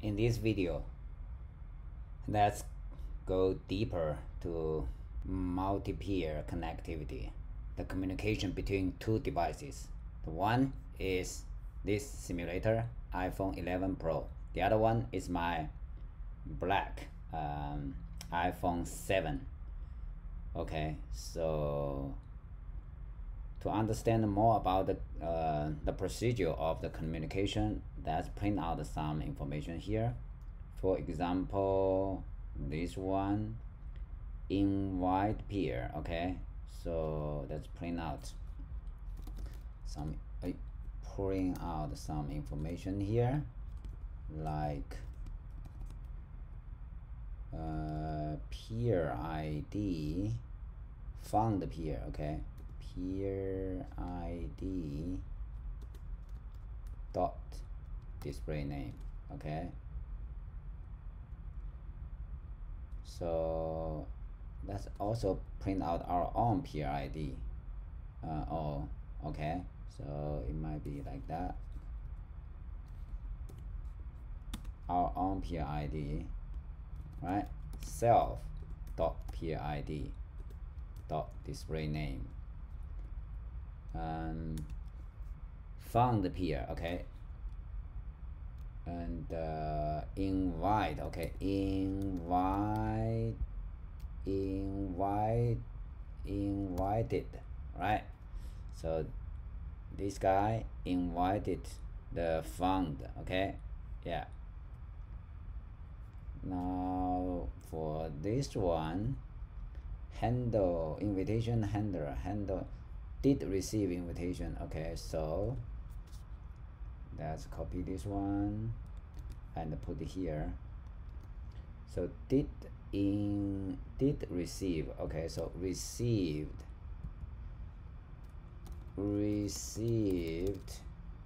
In this video, let's go deeper to multi-peer connectivity, the communication between two devices. The one is this simulator, iPhone 11 Pro. The other one is my black iPhone 7. Okay, so to understand more about the procedure of the communication, let's print out some information here. For example, this one, Invitee. Okay, so let's print out some pouring out some information here, like peer ID, found peer. Okay, peer ID dot display name. Okay, so let's also print out our own peer ID. Oh, okay, so it might be like that. Our own peer ID, right? Self dot peer ID dot display name. Found peer. Okay, and invite. Okay, invited, right? So this guy invited the found. Okay, yeah. Now for this one, handle invitation handler, handle did receive invitation. Okay, so let's copy this one and put it here. So did receive. Okay, so received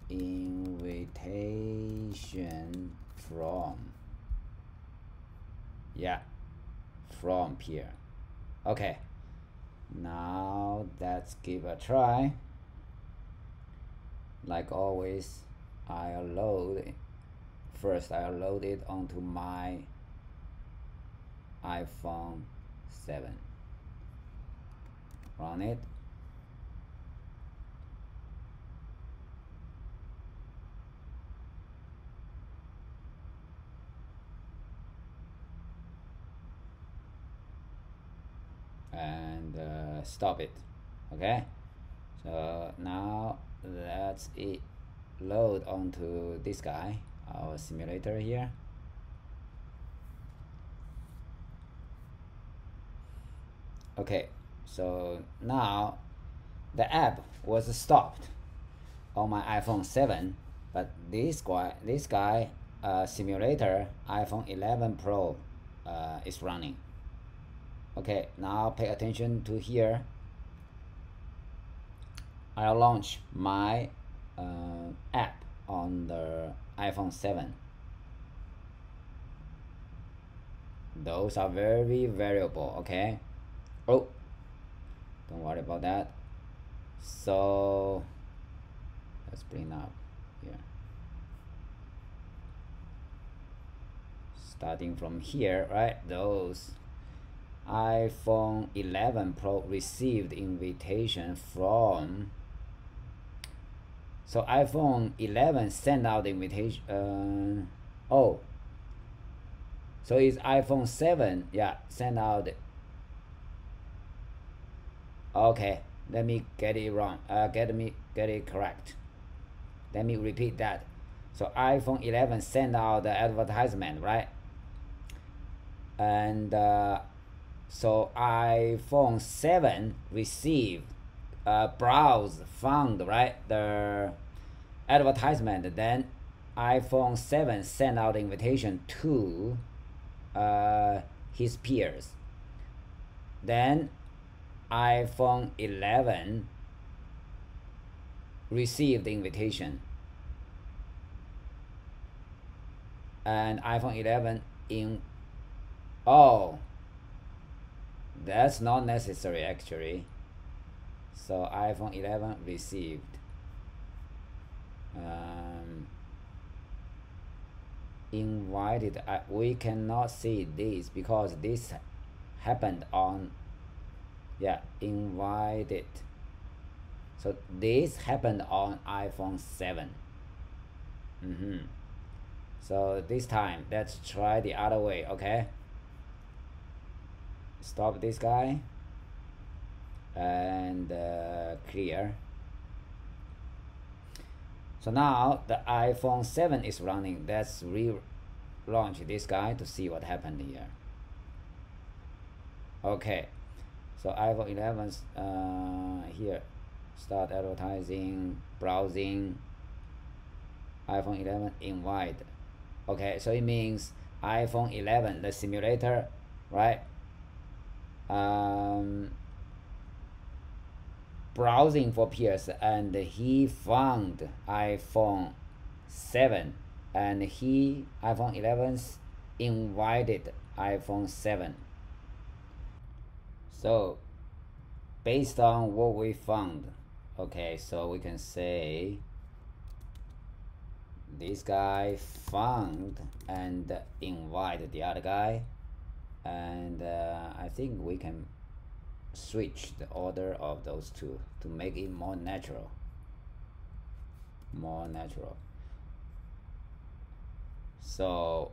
invitation from, yeah, from peer. Okay, now let's give a try. Like always, I'll load it onto my iPhone 7. Run it. And stop it. Okay, so now let's load onto this guy, our simulator here. Okay, so now the app was stopped on my iPhone 7, but this guy simulator iPhone 11 Pro is running. Okay, now pay attention to here. I'll launch my app on the iPhone 7. Those are very variable. Okay, oh, don't worry about that. So let's bring up here, starting from here, right? Those iPhone 11 Pro received invitation from, so iPhone 11 sent out the invitation. Oh, so it's iPhone 7, yeah, sent out. Okay, let me get it wrong. Get it correct. Let me repeat that. So iPhone 11 sent out the advertisement, right? And so iPhone 7 received, browse, found, right, the advertisement. Then iPhone 7 sent out invitation to his peers. Then iPhone 11 received the invitation, and iPhone 11 oh, that's not necessary actually. So iPhone 11 received invited. We cannot see this because this happened on, yeah, invited. So this happened on iPhone 7. So this time let's try the other way. Okay, stop this guy and clear. So now the iPhone 7 is running. Let's relaunch this guy to see what happened here. Okay, so iPhone 11 here, start advertising, browsing, iPhone 11 invite. Okay, so it means iPhone 11, the simulator, right? Browsing for peers, and he found iPhone 7, and iPhone 11 invited iPhone 7. So based on what we found, okay, so we can say this guy found and invited the other guy, and I think we can switch the order of those two to make it more natural. So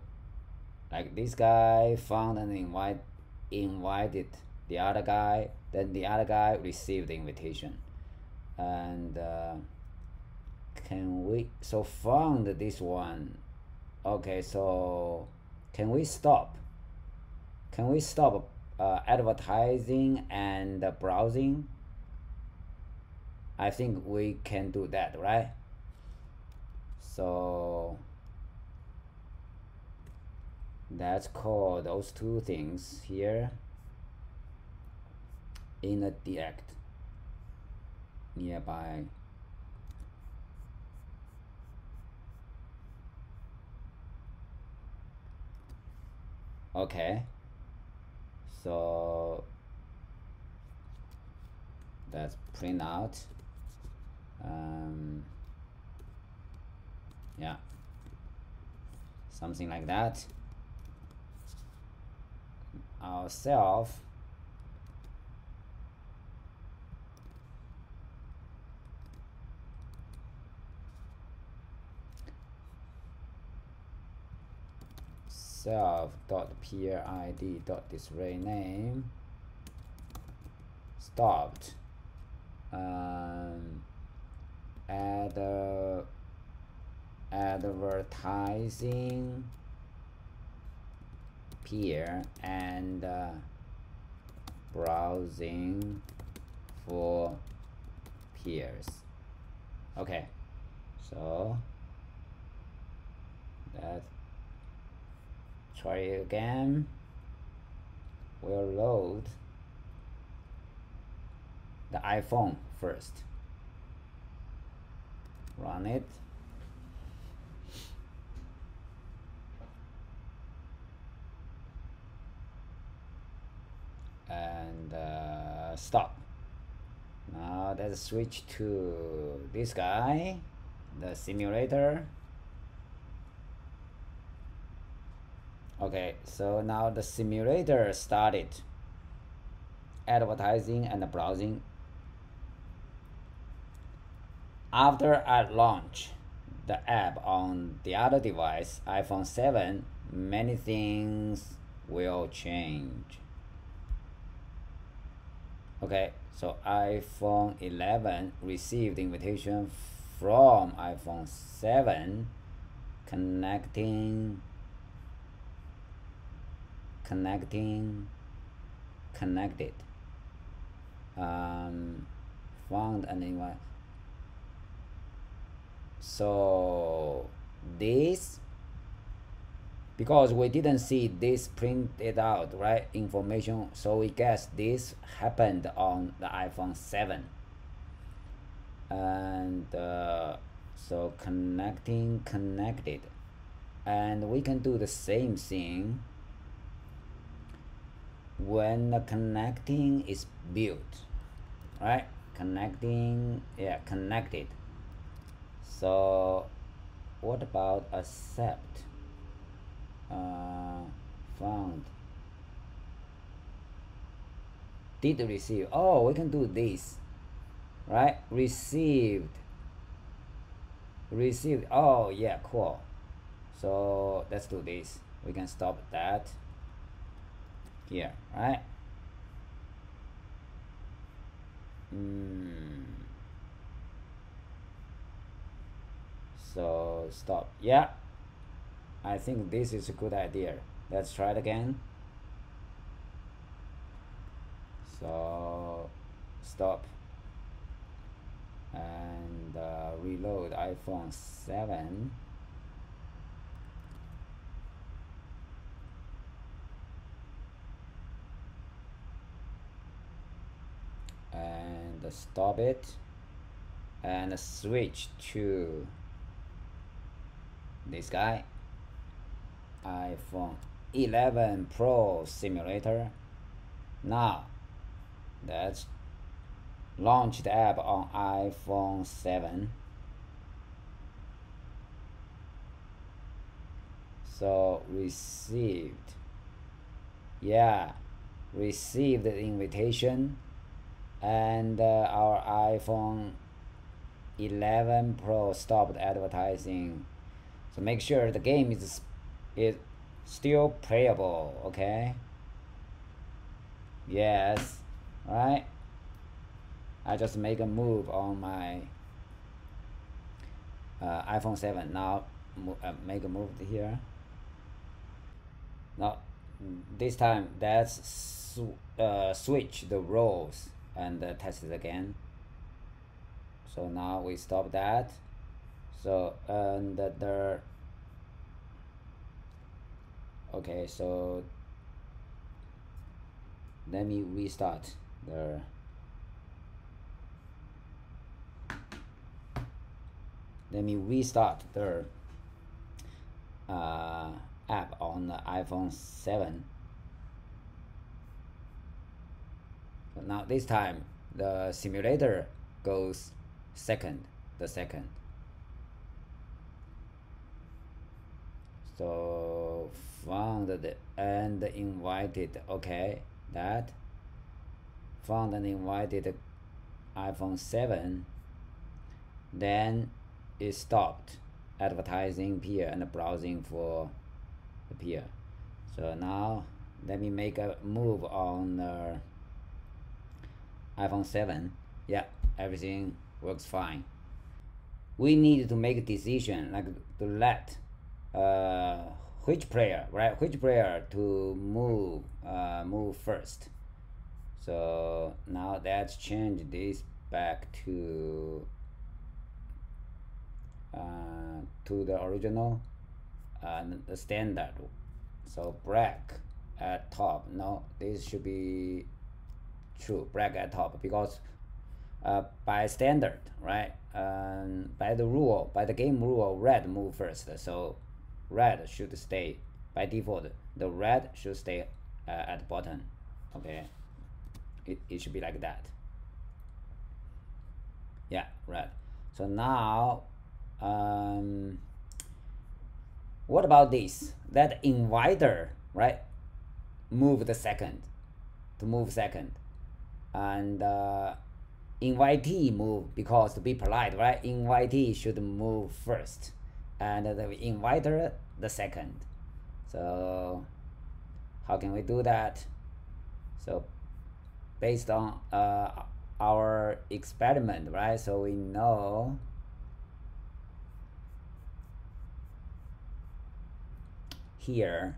like this guy found and invited the other guy, then the other guy received the invitation, and can we found this one. Okay, so can we stop advertising and browsing? I think we can do that, right? So let's call those two things here in a direct nearby. Okay, so let's print out, yeah, something like that. Ourselves self.peerid.display_name stopped advertising peer and browsing for peers. Okay, so let's try it again. We'll load the iPhone first, run it, and stop. Now let's switch to this guy, the simulator. Okay, so now the simulator started advertising and browsing. After I launch the app on the other device, iPhone 7, many things will change. Okay, so iPhone 11 received invitation from iPhone 7 connected. Found an invite. So this, because we didn't see this printed out, right, information, so we guess this happened on the iPhone 7. And so connected, and we can do the same thing when the connecting is built, right? Connected. So what about accept? found. Did receive. Oh, we can do this, right? Received. Oh yeah, cool. So let's do this. We can stop that here, right? So stop. Yeah, I think this is a good idea. Let's try it again. So stop and reload iPhone 7. And stop it and switch to this guy, iPhone 11 Pro simulator. Now let's launch the app on iPhone 7. So received. Yeah, received the invitation, and our iPhone 11 Pro stopped advertising. So make sure the game is still playable, okay? Yes, right? I just make a move on my iPhone 7. Now make a move here. Now this time let's switch the roles and test it again. So now we stop that. So and okay, so let me restart the app on the iPhone 7. So now this time the simulator goes the second. So found and invited. Okay, that found and invited iPhone 7. Then it stopped advertising peer and browsing for the peer. So now let me make a move on the iPhone 7. Yeah, everything works fine. We need to make a decision, like to let which player to move first. So now let's change this back to the original and the standard. So black at top. No, this should be true, black at top, because by standard, right, by the game rule, red move first. So red should stay by default. The red should stay at the bottom. Okay, it should be like that. Yeah, red. So now what about this? That inviter, right, move second, and invitee move, because to be polite, right, invitee should move first and the inviter the second. So how can we do that? So based on our experiment, right, so we know here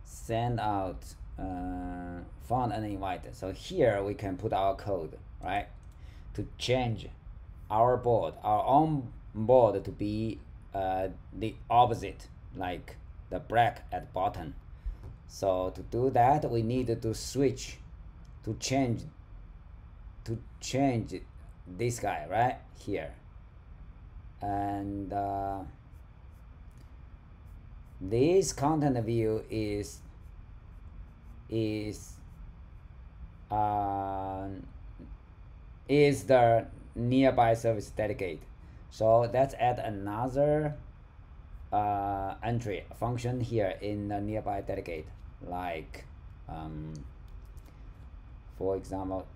send out found and invite. So here we can put our code, right, to change our own board to be the opposite, like the black at bottom. So to do that, we need to switch to change this guy right here, and this content view is the nearby service delegate. So let's add another entry function here in the nearby delegate, like for example,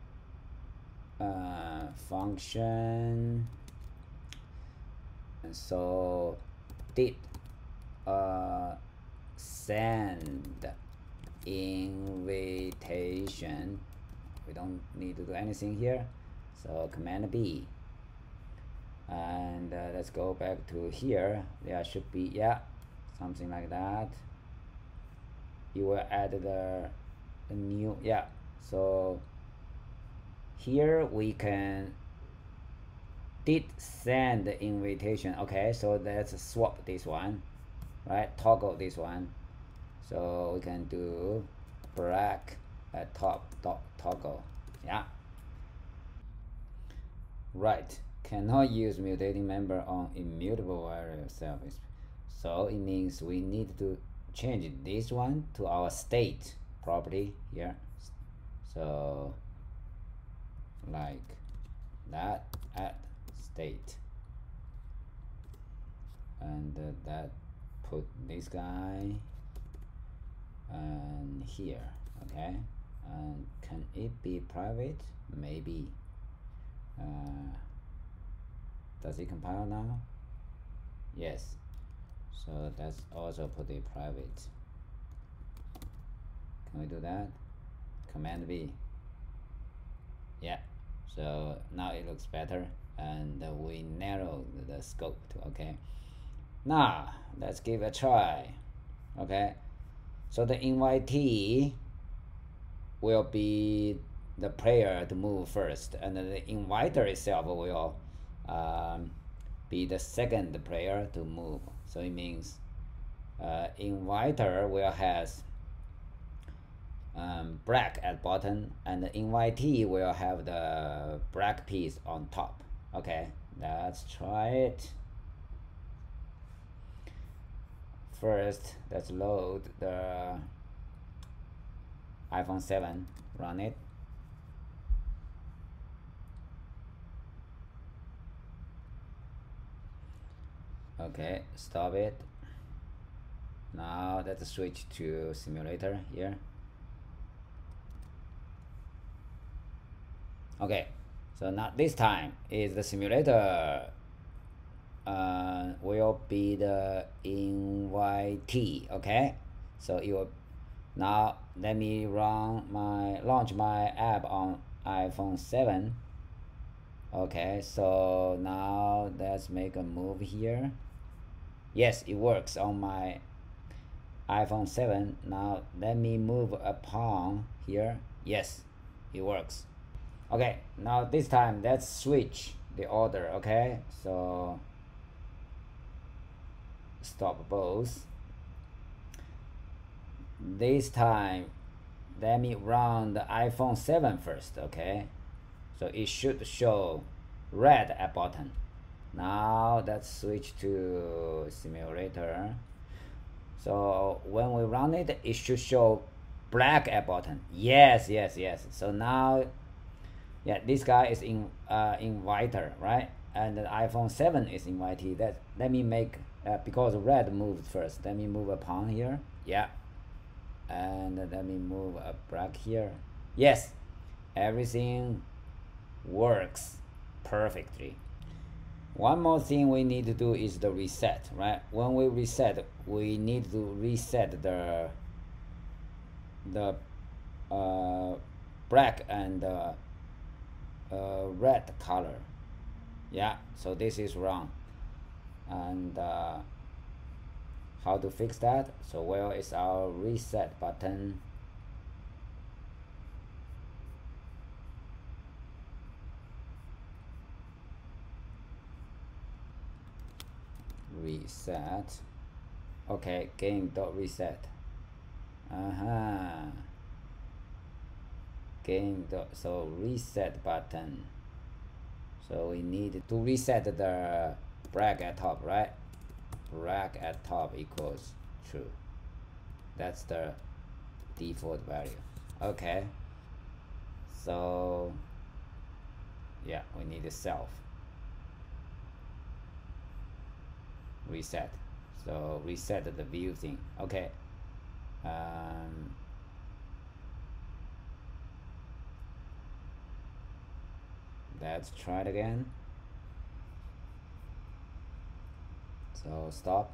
function, and so did send invitation. We don't need to do anything here, so command B, and let's go back to here. There should be, yeah, something like that. You will add the new, yeah, so here we can did send the invitation. Okay, so let's swap this one, right? Toggle this one, so we can do black at top toggle. Yeah, right. Cannot use mutating member on immutable variable service, so it means we need to change this one to our state property here, so like that, add state, and that put this guy and here. Okay, and can it be private? Maybe. Does it compile now? Yes, so let's also put it private. Can we do that? Command B. Yeah, so now it looks better, and we narrowed the scope to okay. Now let's give it a try. Okay, so the invitee will be the player to move first, and the inviter itself will be the second player to move. So it means inviter will has black at bottom, and the invitee will have the black piece on top. Okay, let's try it. First, let's load the iPhone 7, run it. Okay, stop it. Now let's switch to simulator here. Okay, so now this time is the simulator will be the invitee. Okay, so it will. Now let me launch my app on iPhone 7. Okay, so now let's make a move here. Yes, it works on my iPhone 7. Now let me move a pawn here. Yes, it works. Okay, now this time let's switch the order. Okay, so stop both. This time let me run the iPhone 7 first. Okay, so it should show red at bottom. Now let's switch to simulator. So when we run it, it should show black at bottom. Yes. So now, yeah, this guy is in inviter, right? And the iPhone 7 is invitee. Let me make because red moved first. Let me move a pawn here. Yeah, and let me move a black here. Yes, everything works perfectly. One more thing we need to do is the reset, right? When we reset, we need to reset the black and red color. Yeah, so this is wrong. And how to fix that? So where is our reset button? Reset. Okay, game.reset. So reset button. So we need to reset the black at top, right? Black at top equals true. That's the default value. Okay, so yeah, we need a self reset. So reset the view thing. Okay. Let's try it again. So stop,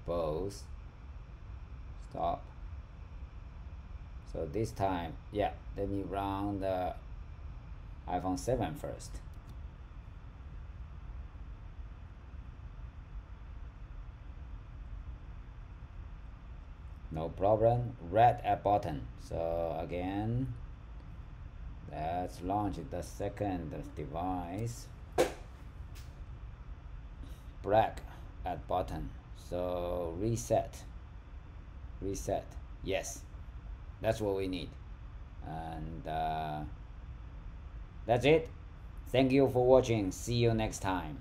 both, stop. So this time, yeah, let me run the iPhone 7 first. No problem, red at bottom. So again, let's launch the second device. Black at bottom. So reset. Yes, that's what we need. And that's it. Thank you for watching. See you next time.